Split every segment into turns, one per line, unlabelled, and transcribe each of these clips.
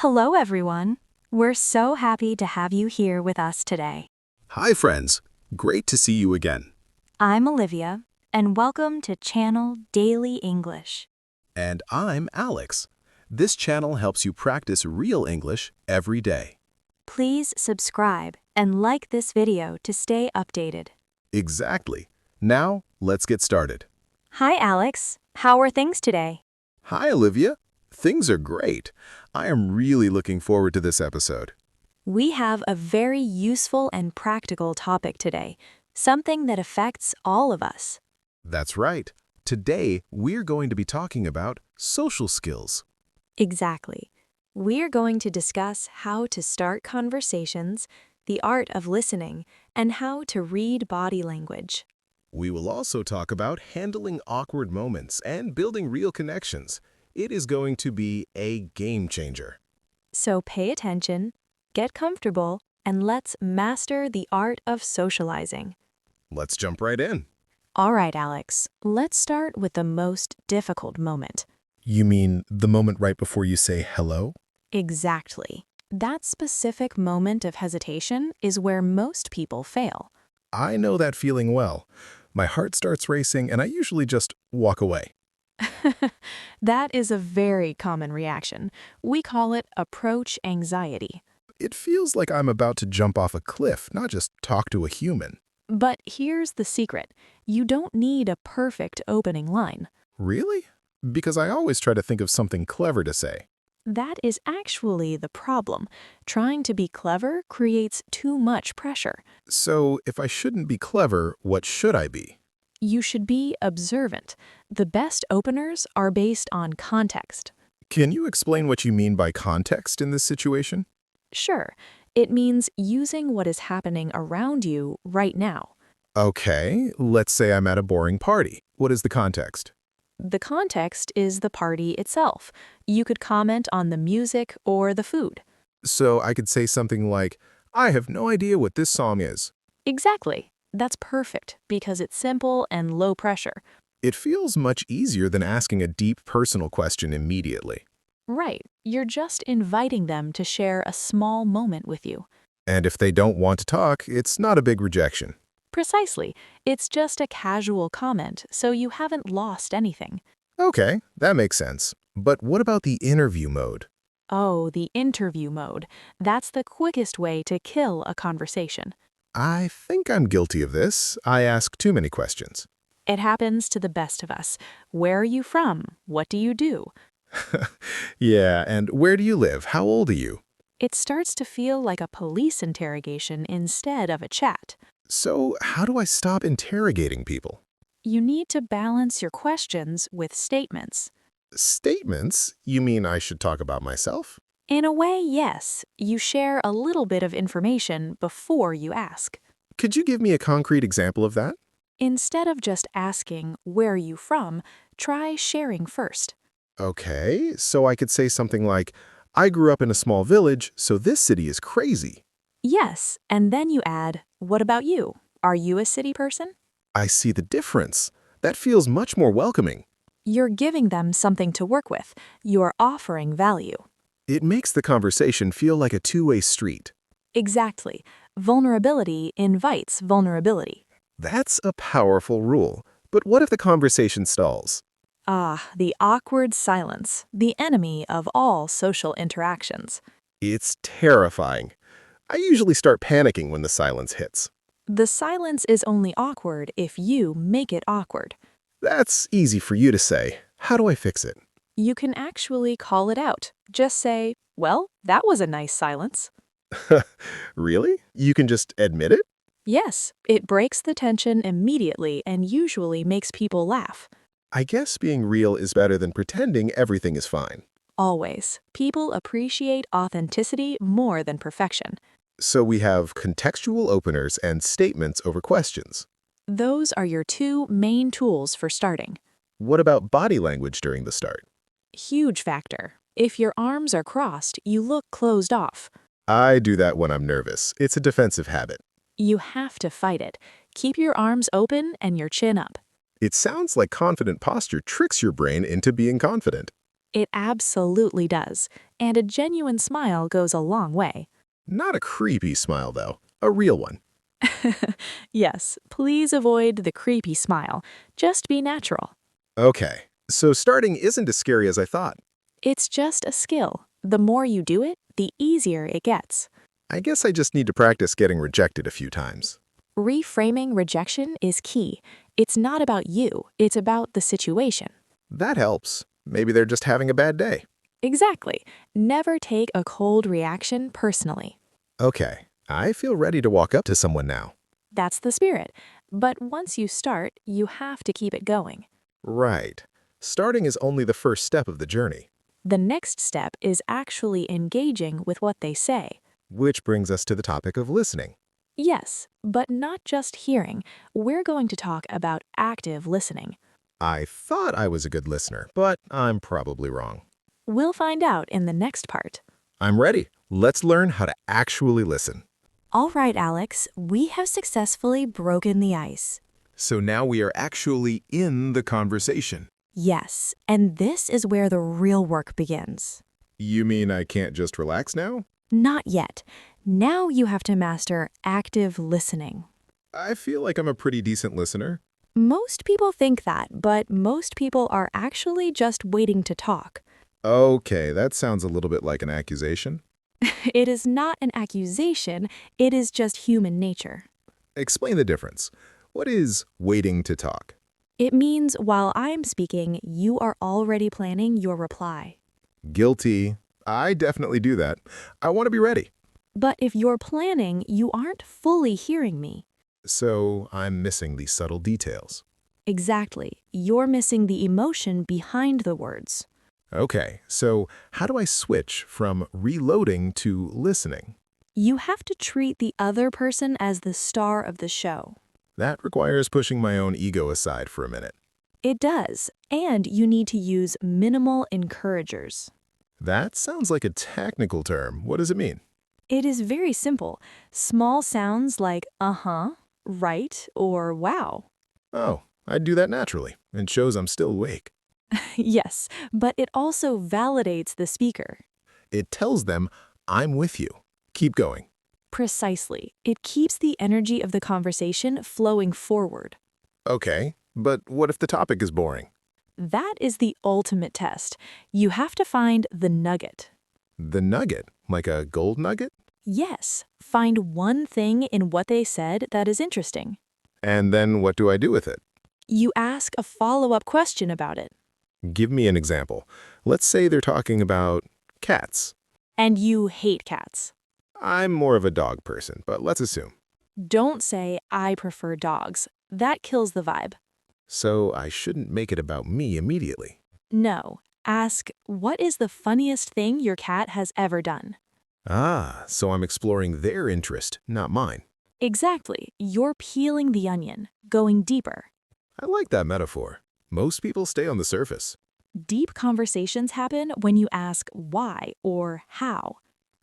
Hello, everyone. We're so happy to have you here with us today.
Hi, friends. Great to see you again.
I'm Olivia, and welcome to Channel Daily English.
And I'm Alex. This channel helps you practice real English every day.
Please subscribe and like this video to stay updated.
Exactly. Now, let's get started.
Hi, Alex. How are things today?
Hi, Olivia. Things are great. I am really looking forward to this episode.
We have a very useful and practical topic today, something that affects all of us.
That's right. Today, we're going to be talking about social skills.
Exactly. We're going to discuss how to start conversations, the art of listening, and how to read body language.
We will also talk about handling awkward moments and building real connections. It is going to be a game changer.
So pay attention, get comfortable, and let's master the art of socializing.
Let's jump right in.
All right, Alex, let's start with the most difficult moment.
You mean the moment right before you say hello?
Exactly. That specific moment of hesitation is where most people fail.
I know that feeling well. My heart starts racing and I usually just walk away.
That is a very common reaction. We call it approach anxiety.
It feels like I'm about to jump off a cliff, not just talk to a human.
But here's the secret. You don't need a perfect opening line.
Really? Because I always try to think of something clever to say.
That is actually the problem. Trying to be clever creates too much pressure.
So if I shouldn't be clever, what should I be?
You should be observant. The best openers are based on context.
Can you explain what you mean by context in this situation?
Sure, it means using what is happening around you right now.
Okay, let's say I'm at a boring party. What is the context?
The context is the party itself. You could comment on the music or the food.
So I could say something like, I have no idea what this song is.
Exactly. That's perfect because it's simple and low pressure.
It feels much easier than asking a deep personal question immediately.
Right. You're just inviting them to share a small moment with you.
And if they don't want to talk, it's not a big rejection.
Precisely. It's just a casual comment, so you haven't lost anything.
Okay, that makes sense. But what about the interview mode?
Oh, the interview mode. That's the quickest way to kill a conversation.
I think I'm guilty of this. I ask too many questions.
It happens to the best of us. Where are you from? What do you do?
Yeah, and where do you live? How old are you?
It starts to feel like a police interrogation instead of a chat.
So how do I stop interrogating people?
You need to balance your questions with statements.
Statements? You mean I should talk about myself?
In a way, yes. You share a little bit of information before you ask.
Could you give me a concrete example of that?
Instead of just asking, where are you from, try sharing first.
Okay, so I could say something like, I grew up in a small village, so this city is crazy.
Yes, and then you add, what about you? Are you a city person?
I see the difference. That feels much more welcoming.
You're giving them something to work with. You're offering value.
It makes the conversation feel like a two-way street.
Exactly. Vulnerability invites vulnerability.
That's a powerful rule. But what if the conversation stalls?
Ah, the awkward silence, the enemy of all social interactions.
It's terrifying. I usually start panicking when the silence hits.
The silence is only awkward if you make it awkward.
That's easy for you to say. How do I fix it?
You can actually call it out. Just say, well, that was a nice silence.
Really? You can just admit it?
Yes, it breaks the tension immediately and usually makes people laugh.
I guess being real is better than pretending everything is fine.
Always. People appreciate authenticity more than perfection.
So we have contextual openers and statements over questions.
Those are your two main tools for starting.
What about body language during the start?
Huge factor. If your arms are crossed, you look closed off.
I do that when I'm nervous. It's a defensive habit.
You have to fight it. Keep your arms open and your chin up.
It sounds like confident posture tricks your brain into being confident.
It absolutely does, and a genuine smile goes a long way.
Not a creepy smile, though. A real one.
Yes, please avoid the creepy smile. Just be natural.
Okay, so starting isn't as scary as I thought.
It's just a skill. The more you do it, the easier it gets.
I guess I just need to practice getting rejected a few times.
Reframing rejection is key. It's not about you, it's about the situation.
That helps. Maybe they're just having a bad day.
Exactly. Never take a cold reaction personally.
Okay, I feel ready to walk up to someone now.
That's the spirit. But once you start, you have to keep it going.
Right. Starting is only the first step of the journey.
The next step is actually engaging with what they say.
Which brings us to the topic of listening.
Yes, but not just hearing. We're going to talk about active listening.
I thought I was a good listener, but I'm probably wrong.
We'll find out in the next part.
I'm ready. Let's learn how to actually listen.
All right, Alex, we have successfully broken the ice.
So now we are actually in the conversation.
Yes, and this is where the real work begins.
You mean I can't just relax now?
Not yet. Now you have to master active listening.
I feel like I'm a pretty decent listener.
Most people think that, but most people are actually just waiting to talk.
Okay, that sounds a little bit like an accusation.
It is not an accusation, it is just human nature.
Explain the difference. What is waiting to talk?
It means while I'm speaking, you are already planning your reply.
Guilty. I definitely do that. I want to be ready.
But if you're planning, you aren't fully hearing me.
So I'm missing these subtle details.
Exactly. You're missing the emotion behind the words.
Okay, so how do I switch from reloading to listening?
You have to treat the other person as the star of the show.
That requires pushing my own ego aside for a minute.
It does, and you need to use minimal encouragers.
That sounds like a technical term. What does it mean?
It is very simple. Small sounds like uh-huh, right, or wow.
Oh, I do that naturally, and shows I'm still awake.
Yes, but it also validates the speaker.
It tells them, I'm with you. Keep going.
Precisely. It keeps the energy of the conversation flowing forward.
Okay, but what if the topic is boring?
That is the ultimate test. You have to find the nugget.
The nugget? Like a gold nugget?
Yes, find one thing in what they said that is interesting.
And then what do I do with it?
You ask a follow-up question about it.
Give me an example. Let's say they're talking about cats.
And you hate cats.
I'm more of a dog person, but let's assume.
Don't say, I prefer dogs. That kills the vibe.
So I shouldn't make it about me immediately.
No. Ask, what is the funniest thing your cat has ever done?
Ah, so I'm exploring their interest, not mine.
Exactly. You're peeling the onion, going deeper.
I like that metaphor. Most people stay on the surface.
Deep conversations happen when you ask why or how.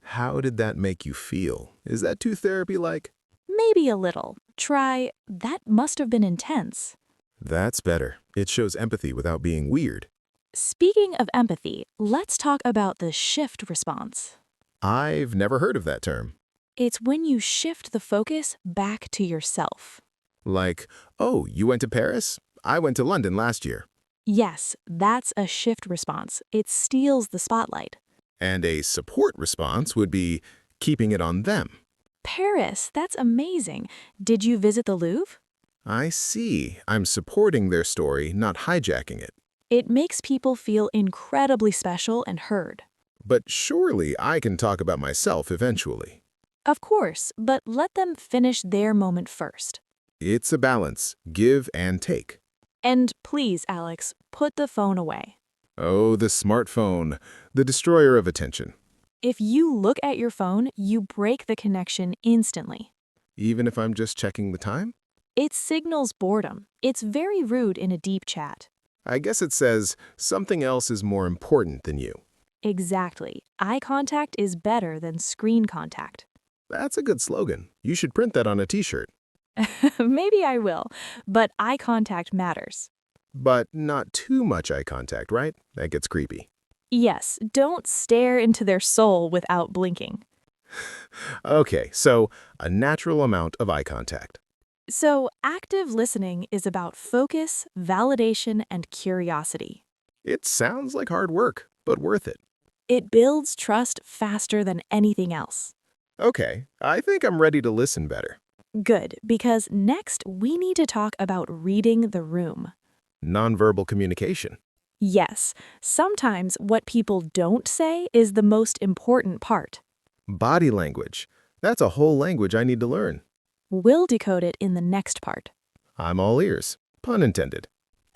How did that make you feel? Is that too therapy-like?
Maybe a little. Try, that must have been intense.
That's better. It shows empathy without being weird.
Speaking of empathy, let's talk about the shift response.
I've never heard of that term.
It's when you shift the focus back to yourself.
Like, oh, you went to Paris? I went to London last year.
Yes, that's a shift response. It steals the spotlight.
And a support response would be keeping it on them.
Paris, that's amazing. Did you visit the Louvre?
I see. I'm supporting their story, not hijacking it.
It makes people feel incredibly special and heard.
But surely I can talk about myself eventually.
Of course, but let them finish their moment first.
It's a balance, give and take.
And please, Alex, put the phone away.
Oh, the smartphone, the destroyer of attention.
If you look at your phone, you break the connection instantly.
Even if I'm just checking the time?
It signals boredom. It's very rude in a deep chat.
I guess it says something else is more important than you.
Exactly. Eye contact is better than screen contact.
That's a good slogan. You should print that on a t-shirt.
Maybe I will, but eye contact matters.
But not too much eye contact, right? That gets creepy.
Yes, don't stare into their soul without blinking.
Okay, so a natural amount of eye contact.
So, active listening is about focus, validation, and curiosity.
It sounds like hard work, but worth it.
It builds trust faster than anything else.
Okay, I think I'm ready to listen better.
Good, because next we need to talk about reading the room.
Nonverbal communication.
Yes, sometimes what people don't say is the most important part.
Body language. That's a whole language I need to learn.
We'll decode it in the next part.
I'm all ears. Pun intended.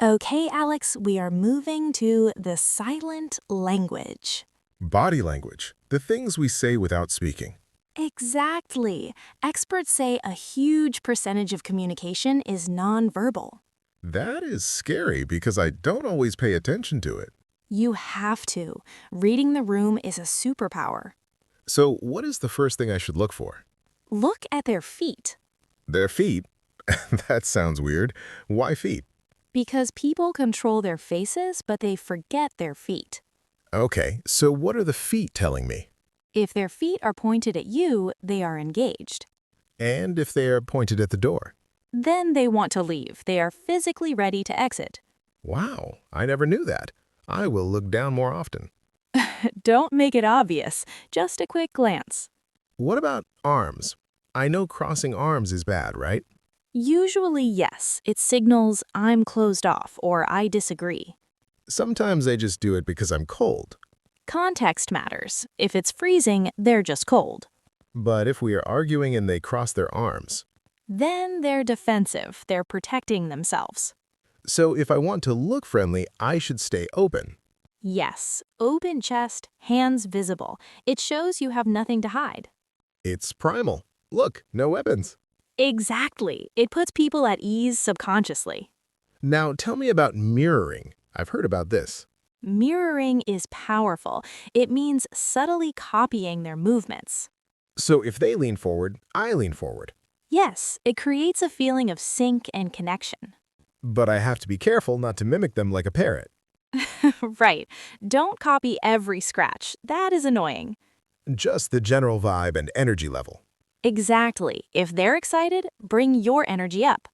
Okay, Alex, we are moving to the silent language.
Body language. The things we say without speaking.
Exactly. Experts say a huge percentage of communication is nonverbal.
That is scary because I don't always pay attention to it.
You have to. Reading the room is a superpower.
So, what is the first thing I should look for?
Look at their feet.
Their feet? That sounds weird. Why feet?
Because people control their faces, but they forget their feet.
Okay, so what are the feet telling me?
If their feet are pointed at you, they are engaged.
And if they are pointed at the door?
Then they want to leave. They are physically ready to exit.
Wow, I never knew that. I will look down more often.
Don't make it obvious, just a quick glance.
What about arms? I know crossing arms is bad, right?
Usually, yes, it signals I'm closed off or I disagree.
Sometimes I just do it because I'm cold.
Context matters. If it's freezing, they're just cold.
But if we are arguing and they cross their arms.
Then they're defensive. They're protecting themselves.
So if I want to look friendly, I should stay open.
Yes, open chest, hands visible. It shows you have nothing to hide.
It's primal. Look, no weapons.
Exactly. It puts people at ease subconsciously.
Now tell me about mirroring. I've heard about this.
Mirroring is powerful. It means subtly copying their movements.
So if they lean forward, I lean forward.
Yes, it creates a feeling of sync and connection.
But I have to be careful not to mimic them like a parrot.
Right. Don't copy every scratch. That is annoying.
Just the general vibe and energy level.
Exactly. If they're excited, bring your energy up.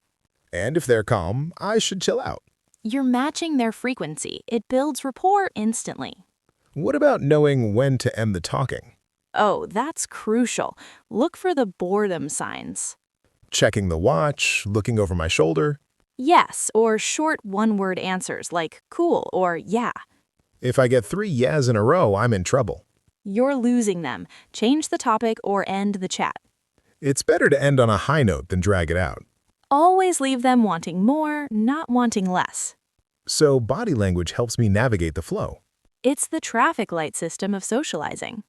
And if they're calm, I should chill out.
You're matching their frequency. It builds rapport instantly.
What about knowing when to end the talking?
Oh, that's crucial. Look for the boredom signs.
Checking the watch, looking over my shoulder.
Yes, or short one-word answers like cool or yeah.
If I get 3 yeahs in a row, I'm in trouble.
You're losing them. Change the topic or end the chat.
It's better to end on a high note than drag it out.
Always leave them wanting more, not wanting less.
So body language helps me navigate the flow.
It's the traffic light system of socializing.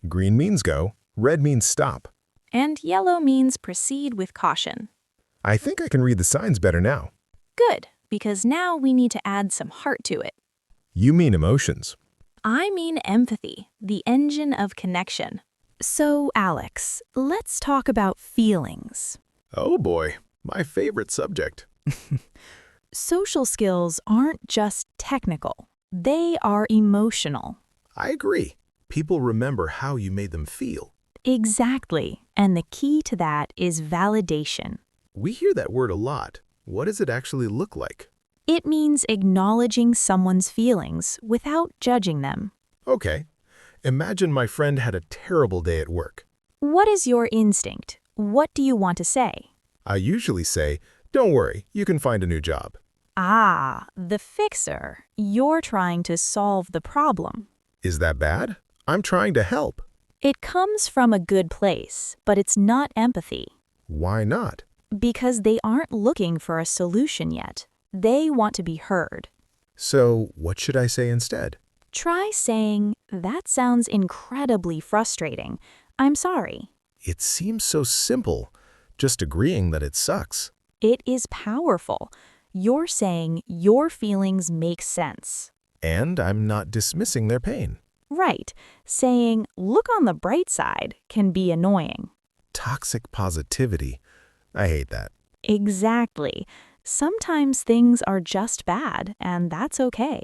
Green means go, red means stop.
And yellow means proceed with caution.
I think I can read the signs better now.
Good, because now we need to add some heart to it.
You mean emotions.
I mean empathy, the engine of connection. So, Alex, let's talk about feelings.
Oh boy, my favorite subject.
Social skills aren't just technical. They are emotional.
I agree. People remember how you made them feel.
Exactly. And the key to that is validation.
We hear that word a lot. What does it actually look like?
It means acknowledging someone's feelings without judging them.
Okay. Imagine my friend had a terrible day at work.
What is your instinct? What do you want to say?
I usually say, don't worry, you can find a new job.
Ah, the fixer. You're trying to solve the problem.
Is that bad? I'm trying to help.
It comes from a good place, but it's not empathy.
Why not?
Because they aren't looking for a solution yet. They want to be heard.
So, what should I say instead?
Try saying, "That sounds incredibly frustrating. I'm sorry."
It seems so simple, just agreeing that it sucks.
It is powerful. You're saying your feelings make sense.
And I'm not dismissing their pain.
Right. Saying, "Look on the bright side," can be annoying.
Toxic positivity. I hate that.
Exactly. Sometimes things are just bad, and that's okay.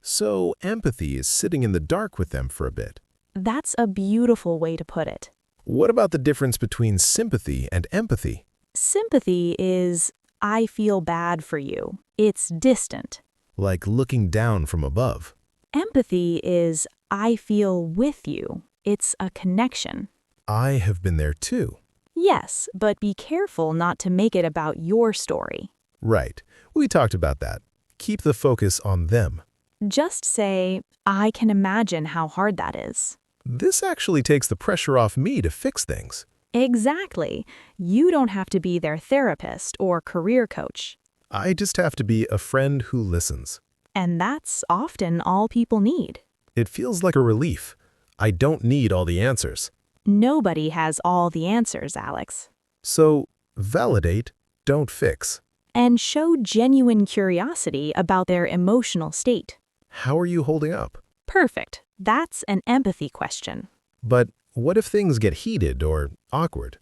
So empathy is sitting in the dark with them for a bit.
That's a beautiful way to put it.
What about the difference between sympathy and empathy?
Sympathy is, I feel bad for you. It's distant.
Like looking down from above.
Empathy is, I feel with you. It's a connection.
I have been there too.
Yes, but be careful not to make it about your story.
Right. We talked about that. Keep the focus on them.
Just say, I can imagine how hard that is.
This actually takes the pressure off me to fix things.
Exactly. You don't have to be their therapist or career coach.
I just have to be a friend who listens.
And that's often all people need.
It feels like a relief. I don't need all the answers.
Nobody has all the answers, Alex.
So, validate, don't fix.
And show genuine curiosity about their emotional state.
How are you holding up?
Perfect. That's an empathy question.
But what if things get heated or awkward?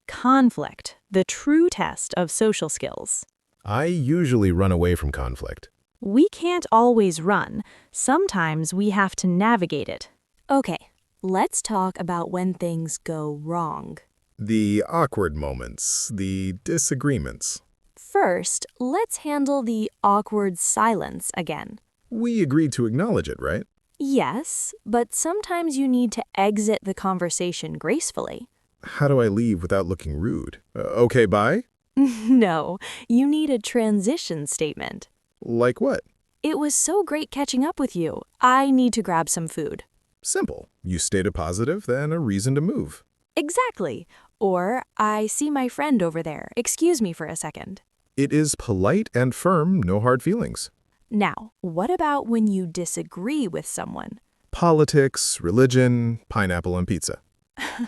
Conflict, the true test of social skills.
I usually run away from conflict.
We can't always run. Sometimes we have to navigate it. Okay, let's talk about when things go wrong.
The awkward moments, the disagreements.
First, let's handle the awkward silence again.
We agreed to acknowledge it, right?
Yes, but sometimes you need to exit the conversation gracefully.
How do I leave without looking rude? Okay, bye?
No, you need a transition statement.
Like what?
It was so great catching up with you. I need to grab some food.
Simple. You state a positive, then a reason to move.
Exactly. Or, I see my friend over there. Excuse me for a second.
It is polite and firm, no hard feelings.
Now, what about when you disagree with someone?
Politics, religion, pineapple on pizza.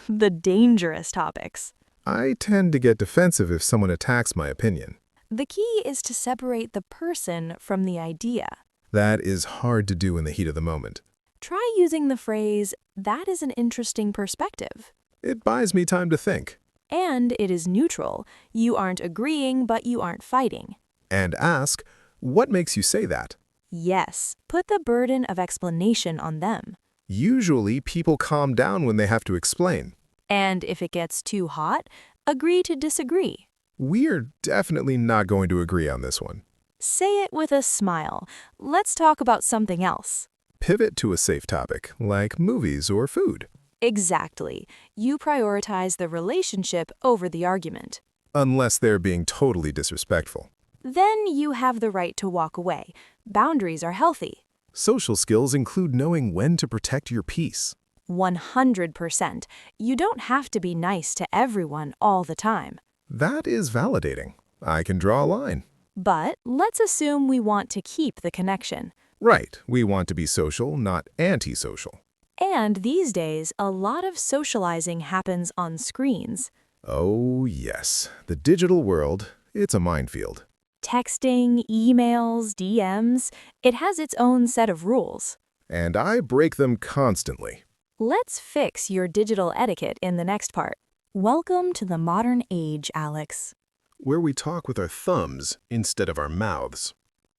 The dangerous topics.
I tend to get defensive if someone attacks my opinion.
The key is to separate the person from the idea.
That is hard to do in the heat of the moment.
Try using the phrase, that is an interesting perspective.
It buys me time to think.
And it is neutral. You aren't agreeing, but you aren't fighting.
And ask, what makes you say that?
Yes, put the burden of explanation on them.
Usually, people calm down when they have to explain.
And if it gets too hot, agree to disagree.
We're definitely not going to agree on this one.
Say it with a smile. Let's talk about something else.
Pivot to a safe topic, like movies or food.
Exactly. You prioritize the relationship over the argument.
Unless they're being totally disrespectful.
Then you have the right to walk away. Boundaries are healthy.
Social skills include knowing when to protect your peace.
100%. You don't have to be nice to everyone all the time.
That is validating. I can draw a line.
But let's assume we want to keep the connection.
Right, we want to be social, not antisocial.
And these days, a lot of socializing happens on screens.
Oh, yes. The digital world, it's a minefield.
Texting, emails, DMs, it has its own set of rules.
And I break them constantly.
Let's fix your digital etiquette in the next part. Welcome to the modern age, Alex.
Where we talk with our thumbs instead of our mouths.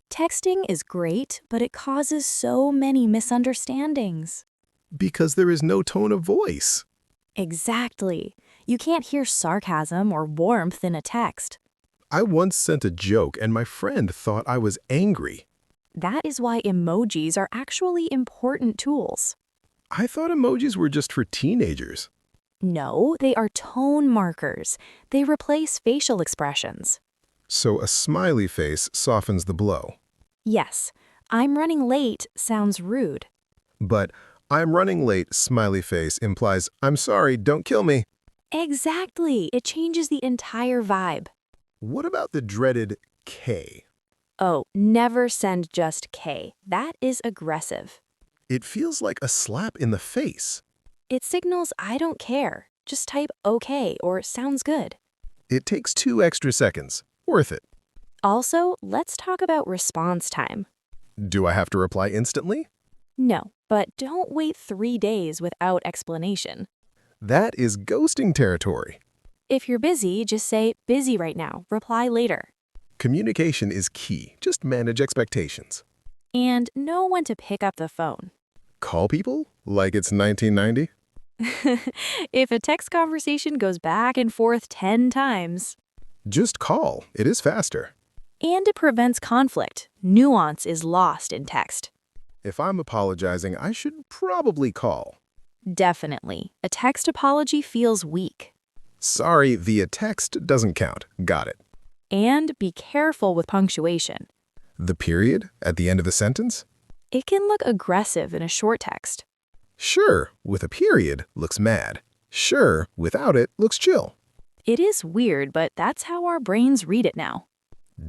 Texting is great, but it causes so many misunderstandings.
Because there is no tone of voice.
Exactly. You can't hear sarcasm or warmth in a text.
I once sent a joke and my friend thought I was angry.
That is why emojis are actually important tools.
I thought emojis were just for teenagers.
No, they are tone markers. They replace facial expressions.
So a smiley face softens the blow.
Yes, I'm running late sounds rude.
But I'm running late smiley face implies, I'm sorry, don't kill me.
Exactly. It changes the entire vibe.
What about the dreaded K?
Oh, never send just K. That is aggressive.
It feels like a slap in the face.
It signals I don't care. Just type okay or sounds good.
It takes 2 extra seconds. Worth it.
Also, let's talk about response time.
Do I have to reply instantly?
No, but don't wait 3 days without explanation.
That is ghosting territory.
If you're busy, just say, busy right now, reply later.
Communication is key. Just manage expectations.
and know when to pick up the phone.
Call people like it's 1990?
If a text conversation goes back and forth 10 times.
Just call. It is faster.
And it prevents conflict. Nuance is lost in text.
If I'm apologizing, I should probably call.
Definitely. A text apology feels weak.
Sorry, via text doesn't count. Got it.
And be careful with punctuation.
The period at the end of a sentence?
It can look aggressive in a short text.
Sure, with a period, looks mad. Sure, without it, looks chill.
It is weird, but that's how our brains read it now.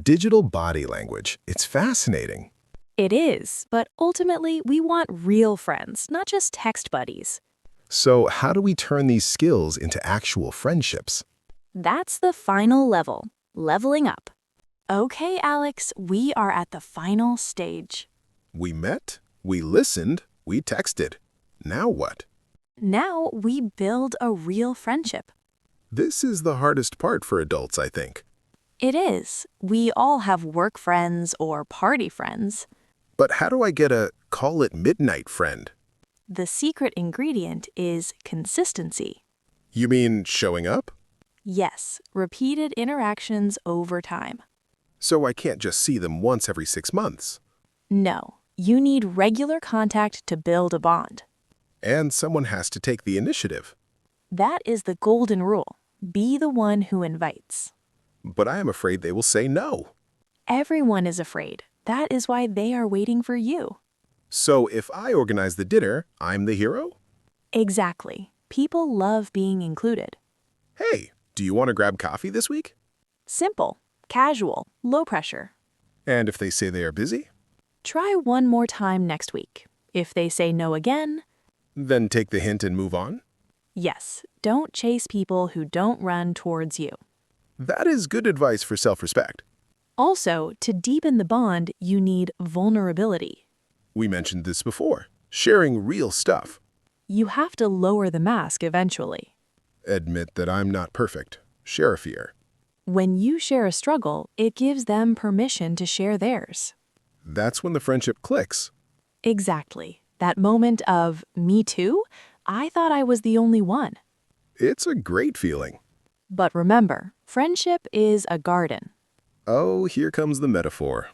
Digital body language. It's fascinating.
It is, but ultimately we want real friends, not just text buddies.
So how do we turn these skills into actual friendships?
That's the final level, leveling up. Okay, Alex, we are at the final stage.
We met, we listened, we texted. Now what?
Now we build a real friendship.
This is the hardest part for adults, I think.
It is. We all have work friends or party friends.
But how do I get a call it midnight friend?
The secret ingredient is consistency.
You mean showing up?
Yes, repeated interactions over time.
So I can't just see them once every 6 months.
No, you need regular contact to build a bond.
And someone has to take the initiative.
That is the golden rule. Be the one who invites.
But I am afraid they will say no.
Everyone is afraid. That is why they are waiting for you.
So if I organize the dinner, I'm the hero?
Exactly. People love being included.
Hey, do you want to grab coffee this week?
Simple, casual, low pressure.
And if they say they are busy?
Try one more time next week. If they say no again,
Then take the hint and move on?
yes, don't chase people who don't run towards you.
That is good advice for self-respect.
Also, to deepen the bond, you need vulnerability.
We mentioned this before. Sharing real stuff.
You have to lower the mask eventually.
Admit that I'm not perfect. Share a fear.
When you share a struggle, it gives them permission to share theirs.
That's when the friendship clicks.
Exactly. That moment of, me too? I thought I was the only one.
It's a great feeling.
But remember, friendship is a garden.
Oh, here comes the metaphor.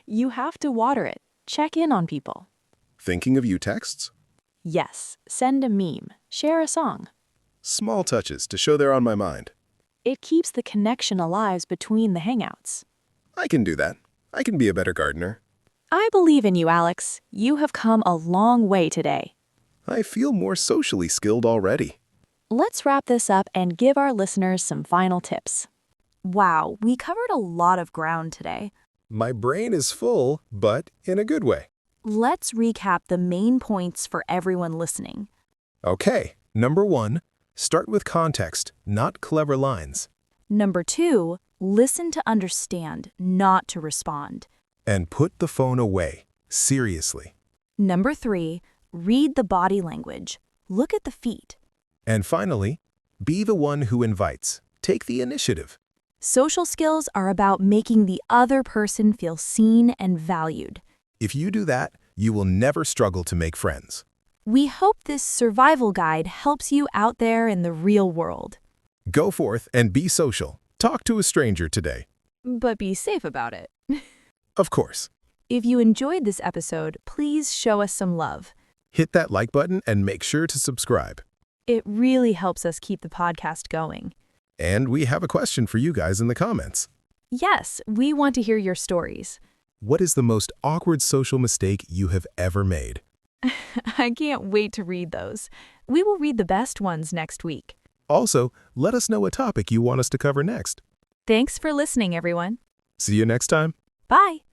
You have to water it. Check in on people.
Thinking of you texts?
Yes, send a meme. Share a song.
Small touches to show they're on my mind.
It keeps the connection alive between the hangouts.
I can do that. I can be a better gardener.
I believe in you, Alex. You have come a long way today.
I feel more socially skilled already.
Let's wrap this up and give our listeners some final tips. Wow, we covered a lot of ground today.
My brain is full, but in a good way.
Let's recap the main points for everyone listening.
Okay, number 1, start with context, not clever lines.
Number 2, listen to understand, not to respond.
And put the phone away, seriously.
Number 3, read the body language. Look at the feet.
And finally, be the one who invites. Take the initiative.
Social skills are about making the other person feel seen and valued.
If you do that, you will never struggle to make friends.
We hope this survival guide helps you out there in the real world.
Go forth and be social. Talk to a stranger today.
But be safe about it.
Of course.
If you enjoyed this episode, please show us some love.
Hit that like button and make sure to subscribe.
It really helps us keep the podcast going.
And we have a question for you guys in the comments.
Yes, we want to hear your stories.
What is the most awkward social mistake you have ever made?
I can't wait to read those. We will read the best ones next week.
Also, let us know a topic you want us to cover next.
Thanks for listening, everyone.
See you next time.
Bye.